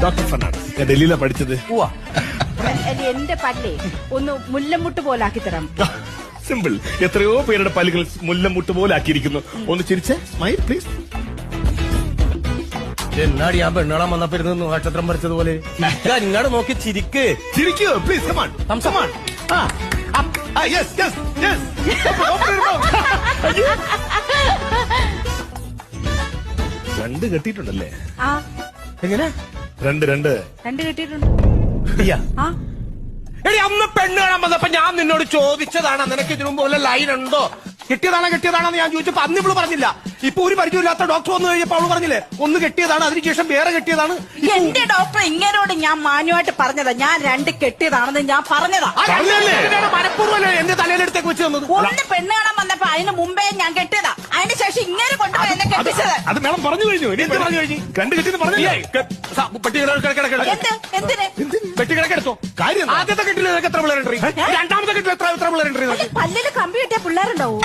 Doctor Fernandez. ഞാൻ ഡൽഹിയിലാണ് പഠിച്ചത്. എന്റെ പല്ലേ ഒന്ന് മുല്ലമുട്ട് പോലാക്കി തരാം. സിമ്പിൾ. എത്രയോ പേരുടെ പല്ലുകൾ മുല്ലമുട്ട് പോലെ ആക്കിയിരിക്കുന്നു. ഒന്ന് ചിരിച്ചേ, സ്മൈൽ പ്ലീസ്. എന്നാടി ഞാൻ പെണ്ണാളാൻ വന്നപ്പോ ഇരുന്ന് നക്ഷത്രം വരച്ചതുപോലെ ഇങ്ങോട്ട് നോക്കി ചിരിക്കൂ please. Come on come on. Yes yes yes. രണ്ട് കെട്ടിയിട്ടുണ്ടല്ലേ? ആ എങ്ങനെ രണ്ട് കെട്ടിയിട്ടുണ്ട്. ആ എടി അന്ന് പെണ്ണ് കാണാൻ വന്നപ്പോ ഞാൻ നിന്നോട് ചോദിച്ചതാണ് നിനക്ക് ഇതിനു മുമ്പ് വല്ല ലൈൻ ഉണ്ടോ, കെട്ടിയതാണെന്ന് ഞാൻ ചോദിച്ചപ്പോ അന്ന് ഇവള് പറഞ്ഞില്ല. ഇപ്പൊ ഒരു പരിചയമില്ലാത്ത ഡോക്ടർ വന്നു കഴിഞ്ഞപ്പോ അവള് പറഞ്ഞില്ലേ ഒന്ന് കെട്ടിയതാണ്, അതിനുശേഷം വേറെ കെട്ടിയതാണ്. എന്റെ ഡോക്ടർ ഇങ്ങനോട് ഞാൻ മാന്യമായിട്ട് പറഞ്ഞതാ, ഞാൻ രണ്ട് കെട്ടിയതാണെന്ന് ഞാൻ പറഞ്ഞതാ. മനഃപൂർവ്വം എന്റെ തലയിലെടുത്തേക്ക് വെച്ച് തന്നത്. ഒന്ന് പെണ്ണ് കാണാൻ വന്നപ്പോ അതിന് മുമ്പേ ഞാൻ കെട്ടിയതാ, അതിന് ശേഷം ഇങ്ങനെ കൊണ്ടുപോയി എന്നെ കെട്ടിച്ചത്. അത് മേഡം പറഞ്ഞു കഴിഞ്ഞു. എന്ത് പറഞ്ഞു കഴിഞ്ഞു? രണ്ട് കെട്ടിന്ന് പറഞ്ഞു. എന്തിന് വെട്ടിക്കിടക്കെടുത്തോ കാര്യം. ആദ്യത്തെ കെട്ടിൽ എത്ര പിള്ളേരുണ്ട്? രണ്ടാമത്തെ കെട്ടിൽ എത്ര പിള്ളേരുണ്ട്? പല്ലില് കമ്പി കിട്ടിയ പിള്ളേരുണ്ടാവൂ.